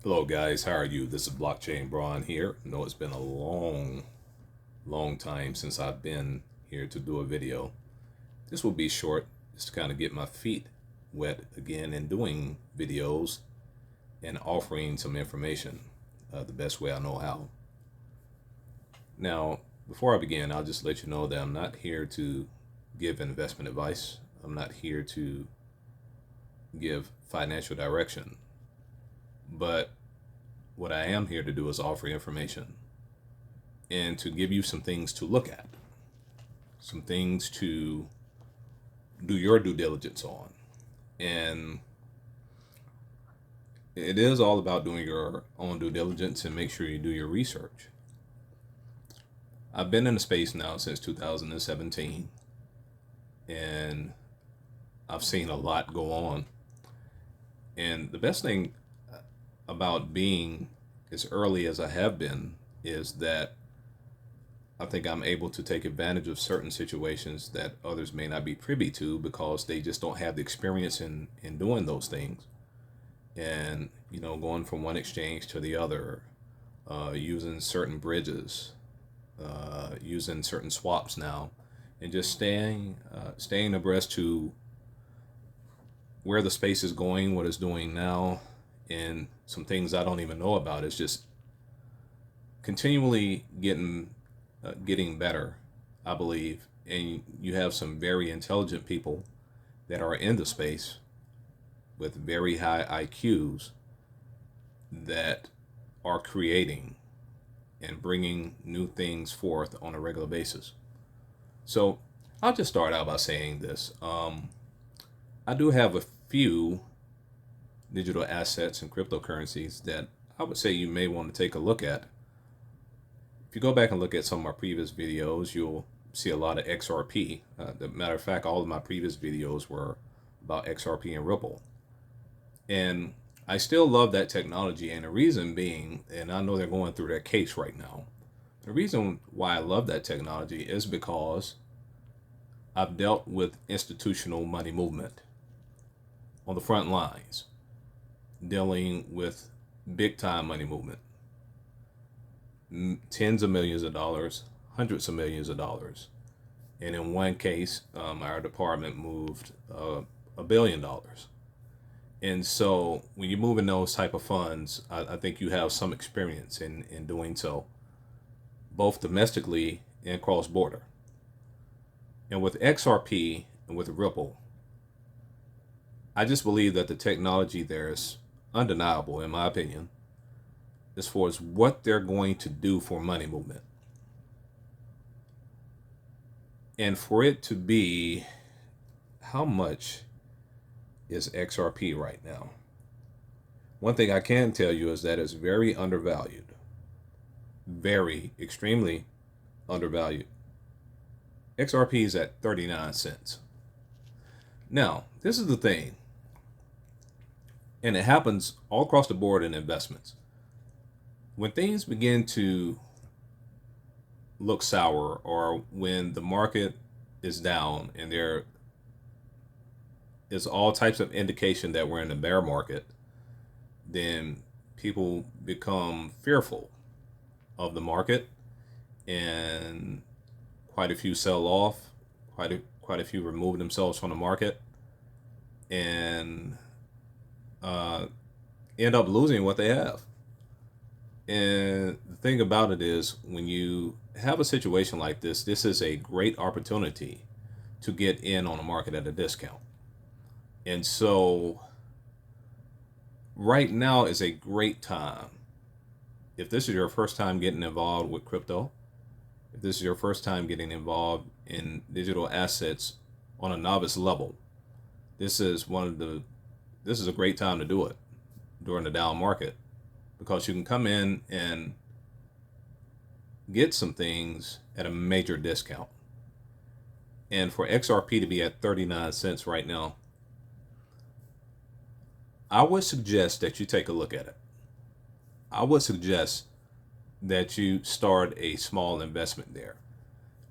Hello guys, how are you? This is Blockchain Braun here. I know it's been a long time since I've been here to do a video. This will be short, just to kind of get my feet wet again in doing videos and offering some information the best way I know how. Now, before I begin, I'll just let you know that I'm not here to give investment advice. I'm not here to give financial direction. But what I am here to do is offer information and to give you some things to look at, some things to do your due diligence on. And it is all about doing your own due diligence and make sure you do your research. I've been in the space now since 2017 and I've seen a lot go on. And the best thing about being as early as I have been is that I think I'm able to take advantage of certain situations that others may not be privy to because they just don't have the experience in doing those things. And, going from one exchange to the other, using certain bridges, using certain swaps now, and just staying abreast to where the space is going, what it's doing now, and some things I don't even know about. It's just continually getting better, I believe. And you have some very intelligent people that are in the space with very high IQs that are creating and bringing new things forth on a regular basis. So I'll just start out by saying this. I do have a few digital assets and cryptocurrencies that I would say you may want to take a look at. If you go back and look at some of my previous videos, you'll see a lot of XRP. As a matter of fact, all of my previous videos were about XRP and Ripple. And I still love that technology, and the reason being, and I know they're going through their case right now, the reason why I love that technology is because I've dealt with institutional money movement on the front lines, dealing with big time money movement, tens of millions of dollars, hundreds of millions of dollars. And in one case, our department moved $1 billion. And so when you're moving those type of funds, I think you have some experience in doing so, both domestically and cross border. And with XRP and with Ripple, I just believe that the technology there is undeniable, in my opinion, as far as what they're going to do for money movement. And for it to be, how much is XRP right now? One thing I can tell you is that it's very undervalued. Very, extremely undervalued. XRP is at 39 cents. Now, this is the thing, and it happens all across the board in investments. When things begin to look sour, or when the market is down and there is all types of indication that we're in a bear market, then people become fearful of the market, and quite a few sell off, quite a few remove themselves from the market, and end up losing what they have. And the thing about it is, when you have a situation like this is a great opportunity to get in on the market at a discount. And so right now is a great time. If this is your first time getting involved with crypto, if this is your first time getting involved in digital assets on a novice level, this is a great time to do it during the down market, because you can come in and get some things at a major discount. And for XRP to be at 39 cents right now, I would suggest that you take a look at it. I would suggest that you start a small investment there.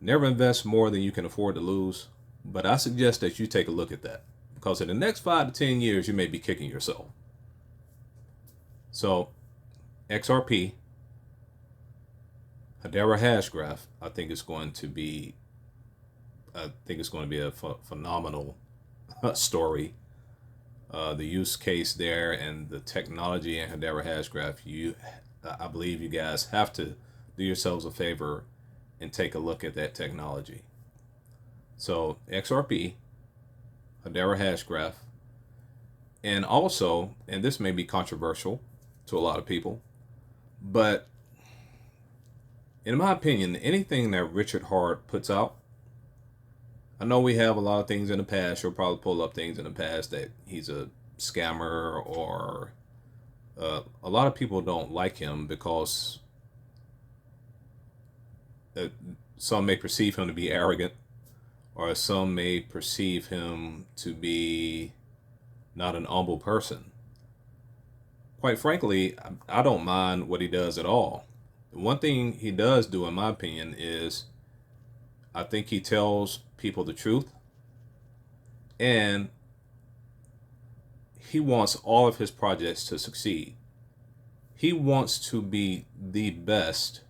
Never invest more than you can afford to lose, but I suggest that you take a look at that, because in the next 5 to 10 years, you may be kicking yourself. So XRP, Hedera Hashgraph, I think it's going to be a phenomenal story. The use case there and the technology in Hedera Hashgraph, I believe you guys have to do yourselves a favor and take a look at that technology. So XRP, Hedera Hashgraph, and also, and this may be controversial to a lot of people, but in my opinion, anything that Richard Hart puts out, I know we have a lot of things in the past. You'll probably pull up things in the past that he's a scammer, or a lot of people don't like him because some may perceive him to be arrogant, or some may perceive him to be not an humble person. Quite frankly, I don't mind what he does at all. One thing he does do, in my opinion, is I think he tells people the truth, and he wants all of his projects to succeed. He wants to be the best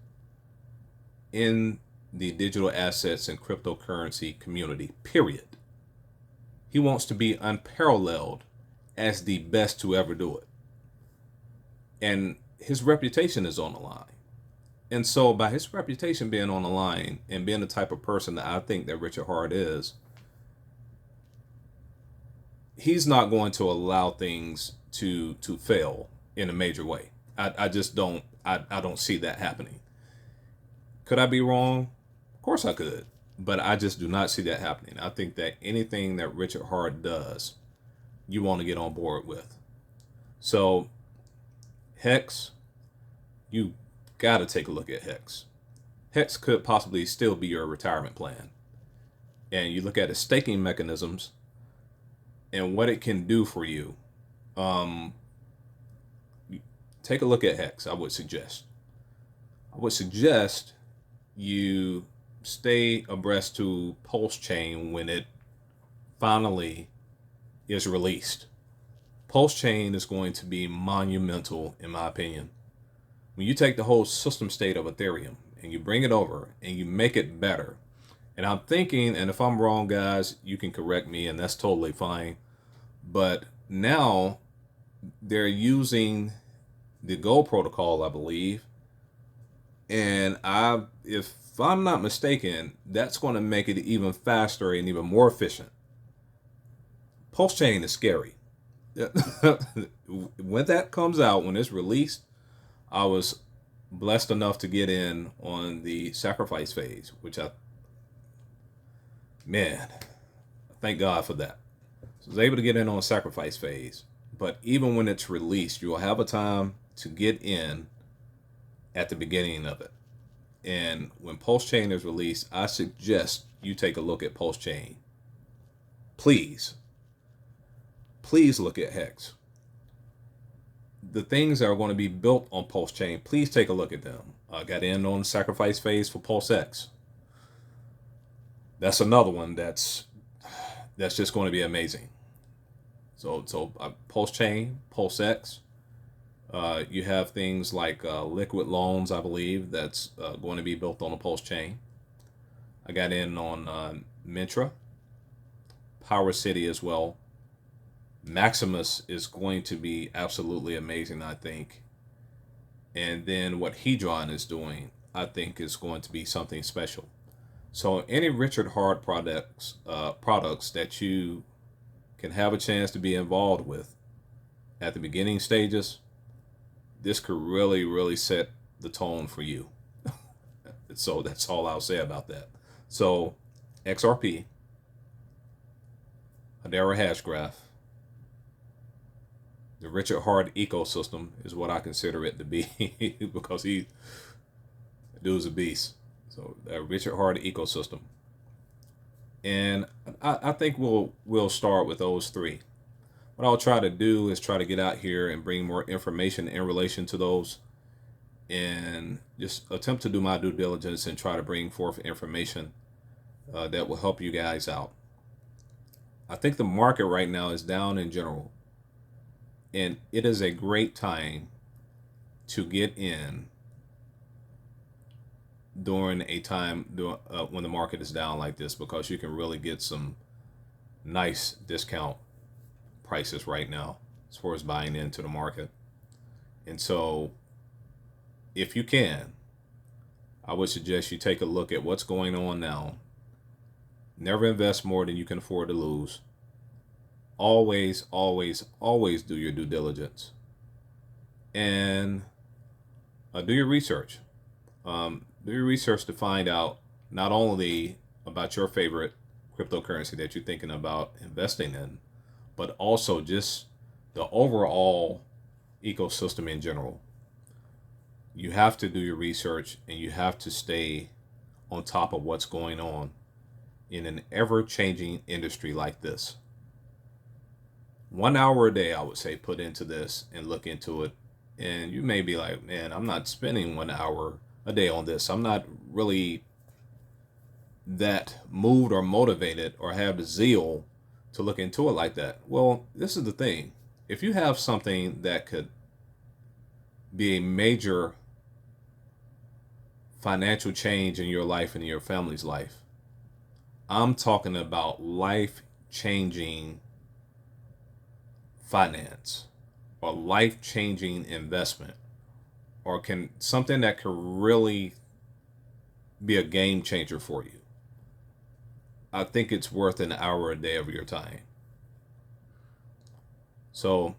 in the digital assets and cryptocurrency community, period. He wants to be unparalleled as the best to ever do it. And his reputation is on the line. And so by his reputation being on the line and being the type of person that I think that Richard Hart is, he's not going to allow things to fail in a major way. I just don't see that happening. Could I be wrong? Of course I could, but I just do not see that happening. I think that anything that Richard Hart does, you want to get on board with. So Hex, you got to take a look at Hex. Hex could possibly still be your retirement plan. And you look at its staking mechanisms and what it can do for you. Take a look at Hex, I would suggest. You stay abreast to Pulse Chain when it finally is released. Pulse Chain is going to be monumental, in my opinion. When you take the whole system state of Ethereum and you bring it over and you make it better, and I'm thinking, and if I'm wrong, guys, you can correct me, and that's totally fine, but now they're using the Go protocol, I believe, and if I'm not mistaken, that's going to make it even faster and even more efficient. Pulse Chain is scary. When that comes out, when it's released, I was blessed enough to get in on the sacrifice phase, which thank God for that. So I was able to get in on sacrifice phase. But even when it's released, you'll have a time to get in at the beginning of it. And when Pulse Chain is released, I suggest you take a look at Pulse Chain. Please look at Hex. The things that are going to be built on Pulse Chain, please take a look at them. I got in on the sacrifice phase for Pulse X. That's another one that's just going to be amazing. So Pulse Chain, Pulse X. You have things like liquid loans, I believe, that's going to be built on a Pulse Chain. I got in on Mintra, Power City as well. Maximus is going to be absolutely amazing, I think. And then what Hedron is doing, I think, is going to be something special. So any Richard Hart products that you can have a chance to be involved with at the beginning stages, this could really, really set the tone for you. So that's all I'll say about that. So XRP, Hedera Hashgraph, the Richard Hart ecosystem is what I consider it to be because the dude's a beast. So the Richard Hart ecosystem. And I think we'll start with those three. What I'll try to do is try to get out here and bring more information in relation to those, and just attempt to do my due diligence and try to bring forth information that will help you guys out. I think the market right now is down in general, and it is a great time to get in during a time when the market is down like this, because you can really get some nice discount prices right now as far as buying into the market. And so if you can, I would suggest you take a look at what's going on now. Never invest more than you can afford to lose. Always, always, always do your due diligence. And do your research. Do your research to find out not only about your favorite cryptocurrency that you're thinking about investing in, but also just the overall ecosystem in general. You have to do your research, and you have to stay on top of what's going on in an ever-changing industry like this. 1 hour a day, I would say, put into this and look into it. And you may be like, man, I'm not spending 1 hour a day on this. I'm not really that moved or motivated or have the zeal to look into it like that. Well, this is the thing. If you have something that could be a major financial change in your life and in your family's life, I'm talking about life-changing finance or life-changing investment, or can something that could really be a game changer for you. I think it's worth an hour a day of your time. So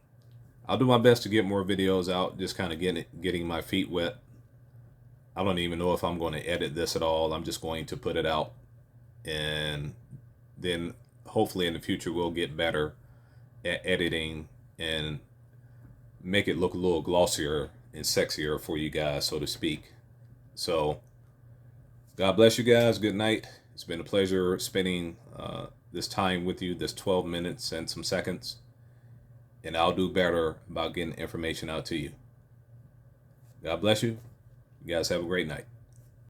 I'll do my best to get more videos out, just kind of getting my feet wet. I don't even know if I'm going to edit this at all. I'm just going to put it out, and then hopefully in the future we'll get better at editing and make it look a little glossier and sexier for you guys, so to speak. So God bless you guys. Good night. It's been a pleasure spending this time with you, this 12 minutes and some seconds. And I'll do better about getting information out to you. God bless you. You guys have a great night.